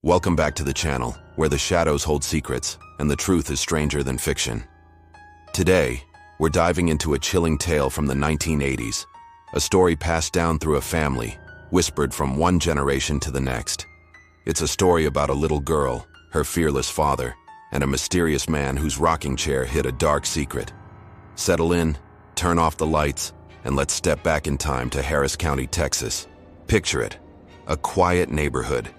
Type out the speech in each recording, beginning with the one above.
Welcome back to the channel, where the shadows hold secrets and the truth is stranger than fiction. Today, we're diving into a chilling tale from the 1980s, a story passed down through a family, whispered from one generation to the next. It's a story about a little girl, her fearless father, and a mysterious man whose rocking chair hid a dark secret. Settle in, turn off the lights, and let's step back in time to Harris County, Texas. Picture it, a quiet neighborhood,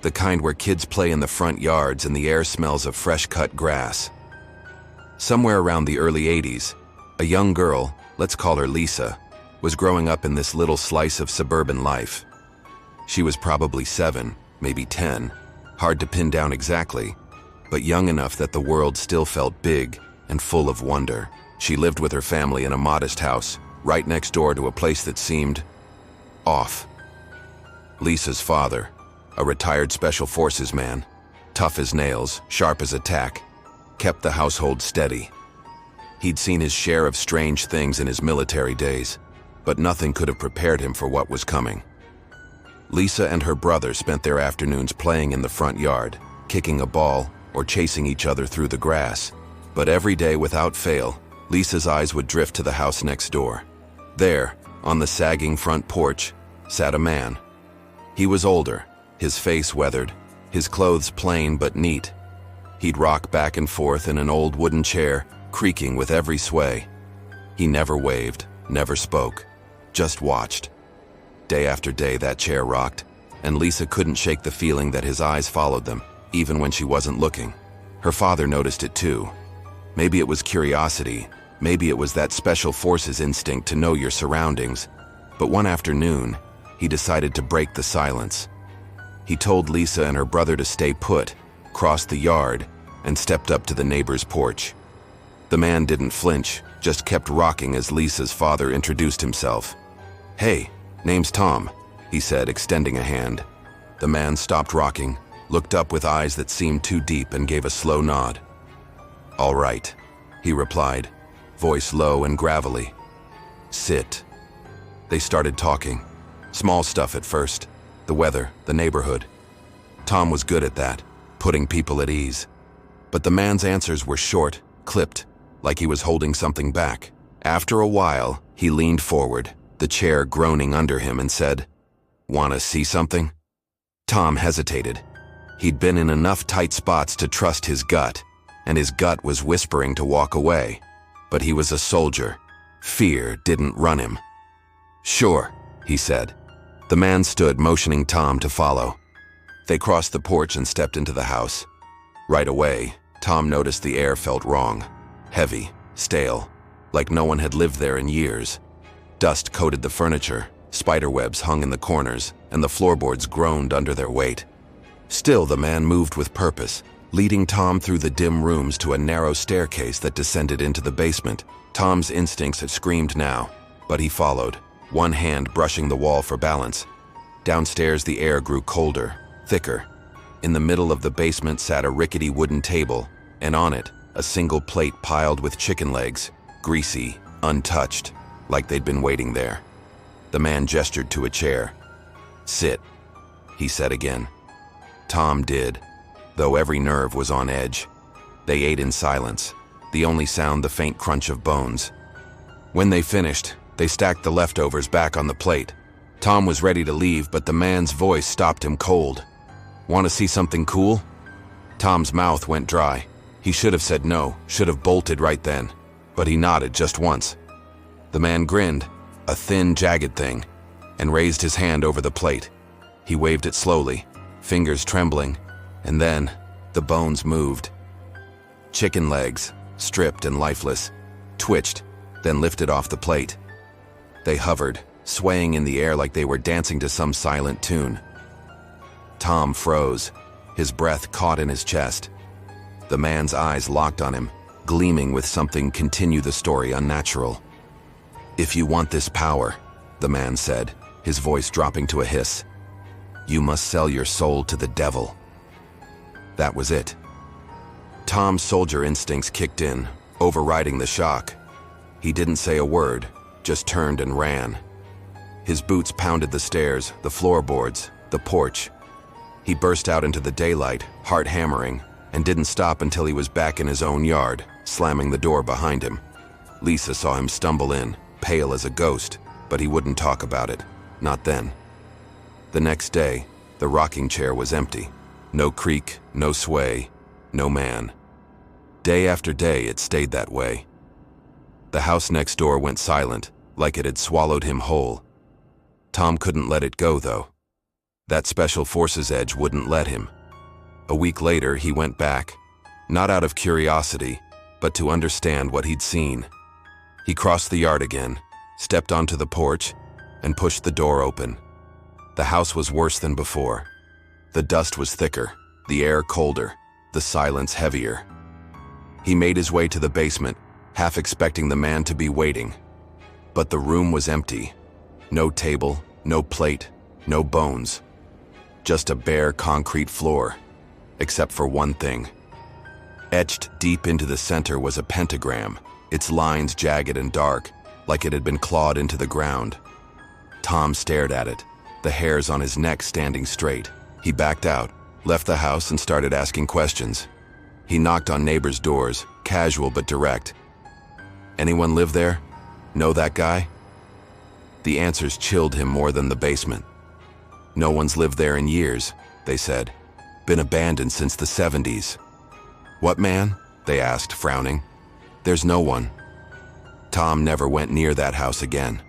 the kind where kids play in the front yards and the air smells of fresh-cut grass. Somewhere around the early 80s, a young girl, let's call her Lisa, was growing up in this little slice of suburban life. She was probably 7, maybe 10, hard to pin down exactly, but young enough that the world still felt big and full of wonder. She lived with her family in a modest house, right next door to a place that seemed off. Lisa's father, a retired special forces man, tough as nails, sharp as a tack, kept the household steady. He'd seen his share of strange things in his military days, but nothing could have prepared him for what was coming. Lisa and her brother spent their afternoons playing in the front yard, kicking a ball or chasing each other through the grass. But every day without fail, Lisa's eyes would drift to the house next door. There, on the sagging front porch, sat a man. He was older, his face weathered, his clothes plain but neat. He'd rock back and forth in an old wooden chair, creaking with every sway. He never waved, never spoke, just watched. Day after day that chair rocked, and Lisa couldn't shake the feeling that his eyes followed them, even when she wasn't looking. Her father noticed it too. Maybe it was curiosity, maybe it was that special forces instinct to know your surroundings, but one afternoon, he decided to break the silence. He told Lisa and her brother to stay put, crossed the yard, and stepped up to the neighbor's porch. The man didn't flinch, just kept rocking as Lisa's father introduced himself. "Hey, name's Tom," he said, extending a hand. The man stopped rocking, looked up with eyes that seemed too deep, and gave a slow nod. "All right," he replied, voice low and gravelly. "Sit." They started talking. Small stuff at first. The weather, the neighborhood. Tom was good at that, putting people at ease. But the man's answers were short, clipped, like he was holding something back. After a while, he leaned forward, the chair groaning under him, and said, "Want to see something?" Tom hesitated. He'd been in enough tight spots to trust his gut, and his gut was whispering to walk away. But he was a soldier. Fear didn't run him. "Sure," he said. The man stood, motioning Tom to follow. They crossed the porch and stepped into the house. Right away, Tom noticed the air felt wrong. Heavy, stale, like no one had lived there in years. Dust coated the furniture, spiderwebs hung in the corners, and the floorboards groaned under their weight. Still, the man moved with purpose, leading Tom through the dim rooms to a narrow staircase that descended into the basement. Tom's instincts had screamed now, but he followed, one hand brushing the wall for balance. Downstairs, the air grew colder, thicker. In the middle of the basement sat a rickety wooden table, and on it, a single plate piled with chicken legs, greasy, untouched, like they'd been waiting there. The man gestured to a chair. "Sit," he said again. Tom did, though every nerve was on edge. They ate in silence, the only sound the faint crunch of bones. When they finished, they stacked the leftovers back on the plate. Tom was ready to leave, but the man's voice stopped him cold. "Want to see something cool?" Tom's mouth went dry. He should have said no, should have bolted right then, but he nodded just once. The man grinned, a thin, jagged thing, and raised his hand over the plate. He waved it slowly, fingers trembling, and then the bones moved. Chicken legs, stripped and lifeless, twitched, then lifted off the plate. They hovered, swaying in the air like they were dancing to some silent tune. Tom froze, his breath caught in his chest. The man's eyes locked on him, gleaming with something continue the story unnatural. "If you want this power," the man said, his voice dropping to a hiss, "you must sell your soul to the devil." That was it. Tom's soldier instincts kicked in, overriding the shock. He didn't say a word, just turned and ran. His boots pounded the stairs, the floorboards, the porch. He burst out into the daylight, heart hammering, and didn't stop until he was back in his own yard, slamming the door behind him. Lisa saw him stumble in, pale as a ghost, but he wouldn't talk about it. Not then. The next day, the rocking chair was empty. No creak, no sway, no man. Day after day, it stayed that way. The house next door went silent, like it had swallowed him whole. Tom couldn't let it go, though. That Special Forces edge wouldn't let him. A week later, he went back, not out of curiosity, but to understand what he'd seen. He crossed the yard again, stepped onto the porch, and pushed the door open. The house was worse than before. The dust was thicker, the air colder, the silence heavier. He made his way to the basement, half expecting the man to be waiting. But the room was empty. No table, no plate, no bones. Just a bare concrete floor, except for one thing. Etched deep into the center was a pentagram, its lines jagged and dark, like it had been clawed into the ground. Tom stared at it, the hairs on his neck standing straight. He backed out, left the house, and started asking questions. He knocked on neighbors' doors, casual but direct. Anyone live there? Know that guy? The answers chilled him more than the basement. No one's lived there in years, they said. Been abandoned since the 70s. What man? They asked, frowning. There's no one. Tom never went near that house again.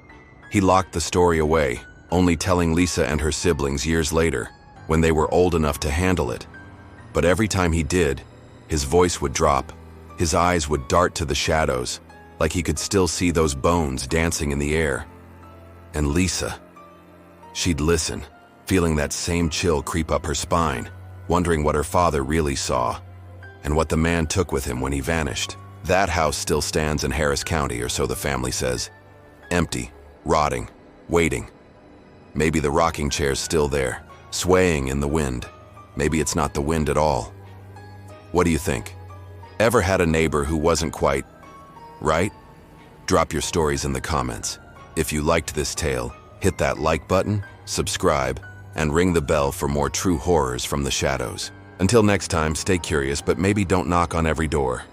He locked the story away, only telling Lisa and her siblings years later, when they were old enough to handle it. But every time he did, his voice would drop, his eyes would dart to the shadows, like he could still see those bones dancing in the air. And Lisa, she'd listen, feeling that same chill creep up her spine, wondering what her father really saw, and what the man took with him when he vanished. That house still stands in Harris County, or so the family says. Empty, rotting, waiting. Maybe the rocking chair's still there, swaying in the wind. Maybe it's not the wind at all. What do you think? Ever had a neighbor who wasn't quite right? Drop your stories in the comments. If you liked this tale, hit that like button, subscribe, and ring the bell for more true horrors from the shadows. Until next time, stay curious, but maybe don't knock on every door.